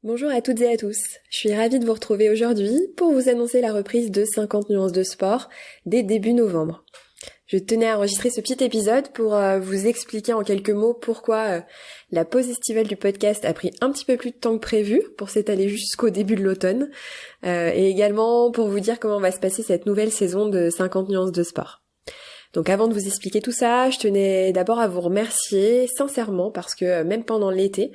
Bonjour à toutes et à tous, je suis ravie de vous retrouver aujourd'hui pour vous annoncer la reprise de 50 nuances de sport dès début novembre. Je tenais à enregistrer ce petit épisode pour vous expliquer en quelques mots pourquoi la pause estivale du podcast a pris un petit peu plus de temps que prévu pour s'étaler jusqu'au début de l'automne et également pour vous dire comment va se passer cette nouvelle saison de 50 nuances de sport. Donc avant de vous expliquer tout ça, je tenais d'abord à vous remercier sincèrement parce que même pendant l'été,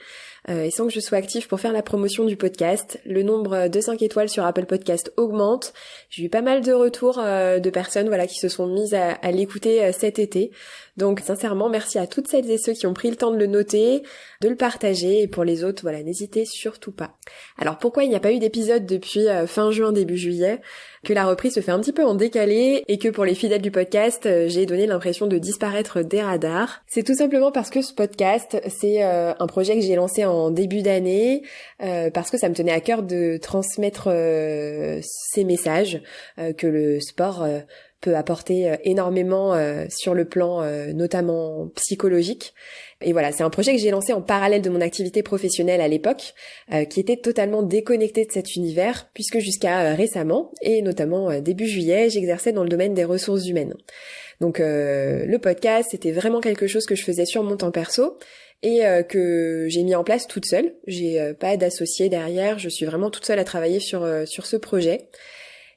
et sans que je sois active pour faire la promotion du podcast, le nombre de 5 étoiles sur Apple Podcast augmente. J'ai eu pas mal de retours de personnes qui se sont mises à l'écouter cet été. Donc sincèrement, merci à toutes celles et ceux qui ont pris le temps de le noter, de le partager, et pour les autres, n'hésitez surtout pas. Alors pourquoi il n'y a pas eu d'épisode depuis fin juin, début juillet ? Que la reprise se fait un petit peu en décalé et que pour les fidèles du podcast, j'ai donné l'impression de disparaître des radars. C'est tout simplement parce que ce podcast, c'est un projet que j'ai lancé en début d'année, parce que ça me tenait à cœur de transmettre ces messages que le sport peut apporter énormément sur le plan notamment psychologique. Et voilà, c'est un projet que j'ai lancé en parallèle de mon activité professionnelle à l'époque, qui était totalement déconnectée de cet univers, puisque jusqu'à récemment, et notamment début juillet, j'exerçais dans le domaine des ressources humaines. Donc le podcast, c'était vraiment quelque chose que je faisais sur mon temps perso, et que j'ai mis en place toute seule. J'ai pas d'associé derrière, je suis vraiment toute seule à travailler sur ce projet.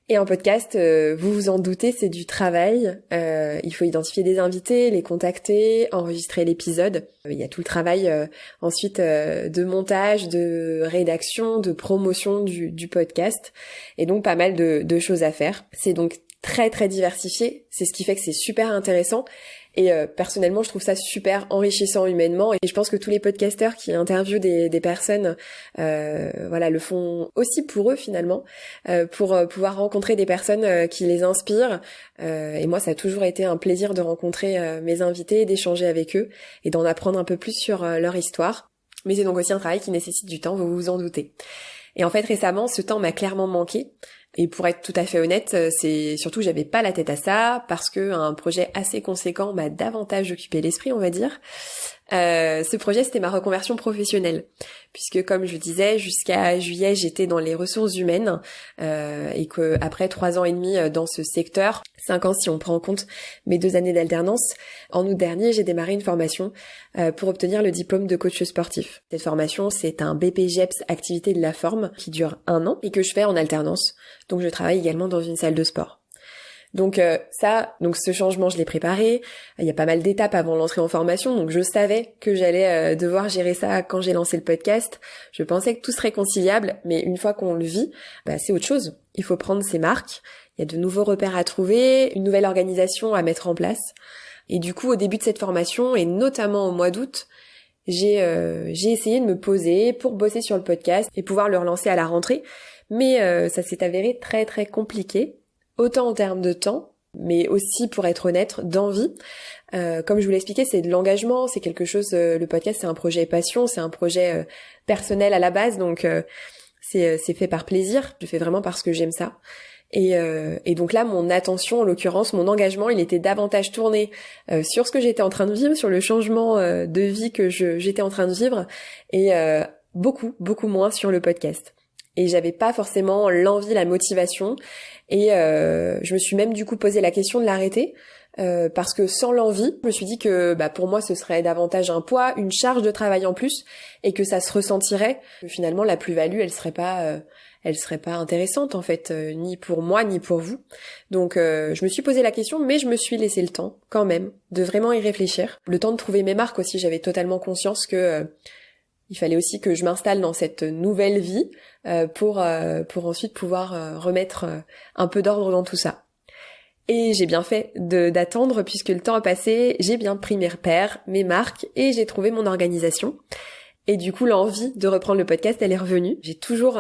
Et en podcast, vous vous en doutez, c'est du travail. Il faut identifier des invités, les contacter, enregistrer l'épisode. Il y a tout le travail ensuite de montage, de rédaction, de promotion du podcast. Et donc pas mal de choses à faire. C'est donc très très diversifié. C'est ce qui fait que c'est super intéressant. Et personnellement, je trouve ça super enrichissant humainement. Et je pense que tous les podcasteurs qui interviewent des personnes, le font aussi pour eux finalement, pour pouvoir rencontrer des personnes qui les inspirent. Et moi, ça a toujours été un plaisir de rencontrer mes invités, d'échanger avec eux et d'en apprendre un peu plus sur leur histoire. Mais c'est donc aussi un travail qui nécessite du temps, vous vous en doutez. Et en fait, récemment, ce temps m'a clairement manqué. Et pour être tout à fait honnête, c'est surtout que j'avais pas la tête à ça, parce que un projet assez conséquent m'a davantage occupé l'esprit, on va dire. Ce projet, c'était ma reconversion professionnelle, puisque comme je disais, jusqu'à juillet, j'étais dans les ressources humaines, et que après 3 ans et demi dans ce secteur, 5 ans si on prend en compte mes 2 années d'alternance, en août dernier, j'ai démarré une formation pour obtenir le diplôme de coach sportif. Cette formation, c'est un BPGEPS activité de la forme qui dure 1 an et que je fais en alternance. Donc je travaille également dans une salle de sport. Donc ce changement, je l'ai préparé. Il y a pas mal d'étapes avant l'entrée en formation, donc je savais que j'allais devoir gérer ça quand j'ai lancé le podcast. Je pensais que tout serait conciliable, mais une fois qu'on le vit, c'est autre chose. Il faut prendre ses marques. Il y a de nouveaux repères à trouver, une nouvelle organisation à mettre en place. Et du coup, au début de cette formation, et notamment au mois d'août, j'ai essayé de me poser pour bosser sur le podcast et pouvoir le relancer à la rentrée. Mais ça s'est avéré très très compliqué, autant en termes de temps, mais aussi, pour être honnête, d'envie. Comme je vous l'ai expliqué, c'est de l'engagement, c'est quelque chose, le podcast c'est un projet passion, c'est un projet personnel à la base, donc c'est fait par plaisir, je fais vraiment parce que j'aime ça. Et donc là, mon attention, en l'occurrence, mon engagement, il était davantage tourné sur ce que j'étais en train de vivre, sur le changement de vie que j'étais en train de vivre, et beaucoup moins sur le podcast. Et j'avais pas forcément l'envie, la motivation, et je me suis même du coup posé la question de l'arrêter, parce que sans l'envie, je me suis dit que pour moi ce serait davantage un poids, une charge de travail en plus, et que ça se ressentirait, que finalement la plus-value elle serait pas intéressante en fait, ni pour moi ni pour vous. Donc je me suis posé la question, mais je me suis laissé le temps quand même de vraiment y réfléchir, le temps de trouver mes marques aussi. J'avais totalement conscience que il fallait aussi que je m'installe dans cette nouvelle vie pour ensuite pouvoir remettre un peu d'ordre dans tout ça. Et j'ai bien fait d'attendre, puisque le temps a passé, j'ai bien pris mes repères, mes marques, et j'ai trouvé mon organisation. Et du coup, l'envie de reprendre le podcast, elle est revenue. J'ai toujours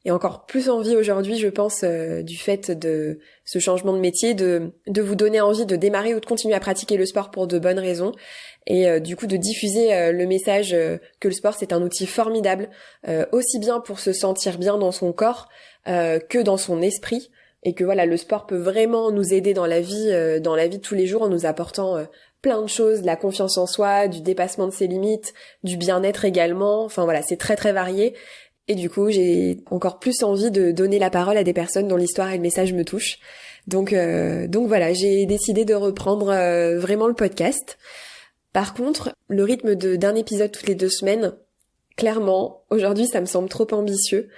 et encore plus envie aujourd'hui, je pense, du fait de ce changement de métier, de vous donner envie de démarrer ou de continuer à pratiquer le sport pour de bonnes raisons, et du coup de diffuser le message que le sport c'est un outil formidable, aussi bien pour se sentir bien dans son corps que dans son esprit, et que le sport peut vraiment nous aider dans la vie de tous les jours, en nous apportant plein de choses, de la confiance en soi, du dépassement de ses limites, du bien-être également. Enfin voilà, c'est très très varié. Et du coup, j'ai encore plus envie de donner la parole à des personnes dont l'histoire et le message me touchent. Donc voilà, j'ai décidé de reprendre vraiment le podcast. Par contre, le rythme d'un épisode toutes les 2 semaines, clairement, aujourd'hui, ça me semble trop ambitieux.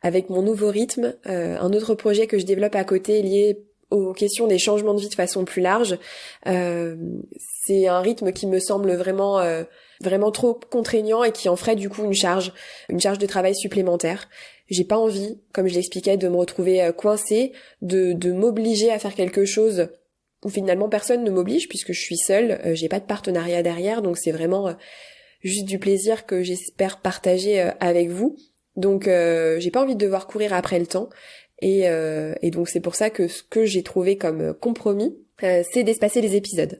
Avec mon nouveau rythme, un autre projet que je développe à côté lié aux questions des changements de vie de façon plus large, c'est un rythme qui me semble vraiment trop contraignant et qui en ferait du coup une charge de travail supplémentaire. J'ai pas envie, comme je l'expliquais, de me retrouver coincée, de m'obliger à faire quelque chose où finalement personne ne m'oblige puisque je suis seule, j'ai pas de partenariat derrière, donc c'est vraiment juste du plaisir que j'espère partager avec vous. Donc j'ai pas envie de devoir courir après le temps et donc c'est pour ça que ce que j'ai trouvé comme compromis, c'est d'espacer les épisodes.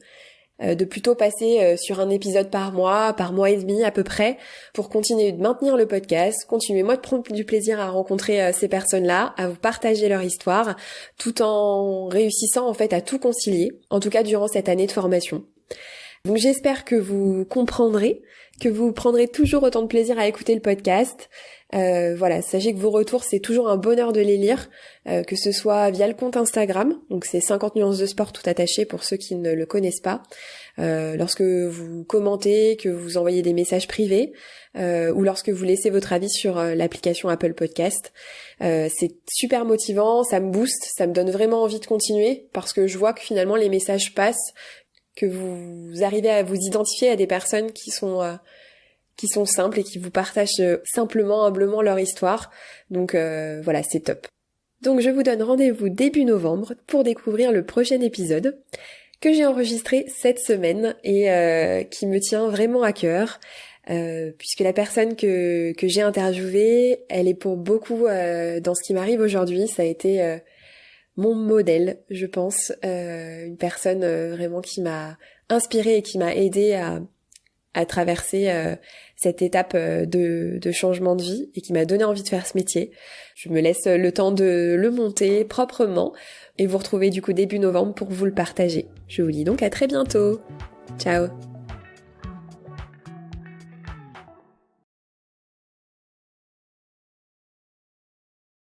De plutôt passer sur un épisode par mois et demi à peu près, pour continuer de maintenir le podcast, continuer moi de prendre du plaisir à rencontrer ces personnes-là, à vous partager leur histoire, tout en réussissant en fait à tout concilier, en tout cas durant cette année de formation. Donc j'espère que vous comprendrez, que vous prendrez toujours autant de plaisir à écouter le podcast. Voilà, sachez que vos retours, c'est toujours un bonheur de les lire, que ce soit via le compte Instagram, donc c'est 50 nuances de sport tout attaché pour ceux qui ne le connaissent pas, lorsque vous commentez, que vous envoyez des messages privés, ou lorsque vous laissez votre avis sur l'application Apple Podcast. C'est super motivant, ça me booste, ça me donne vraiment envie de continuer, parce que je vois que finalement les messages passent, que vous arrivez à vous identifier à des personnes qui sont simples et qui vous partagent simplement, humblement leur histoire. Donc voilà, c'est top. Donc je vous donne rendez-vous début novembre pour découvrir le prochain épisode que j'ai enregistré cette semaine et qui me tient vraiment à cœur, puisque la personne que j'ai interviewée, elle est pour beaucoup dans ce qui m'arrive aujourd'hui. Ça a été mon modèle, je pense, une personne vraiment qui m'a inspirée et qui m'a aidée à traverser cette étape de changement de vie et qui m'a donné envie de faire ce métier. Je me laisse le temps de le monter proprement et vous retrouver du coup début novembre pour vous le partager. Je vous dis donc à très bientôt. Ciao.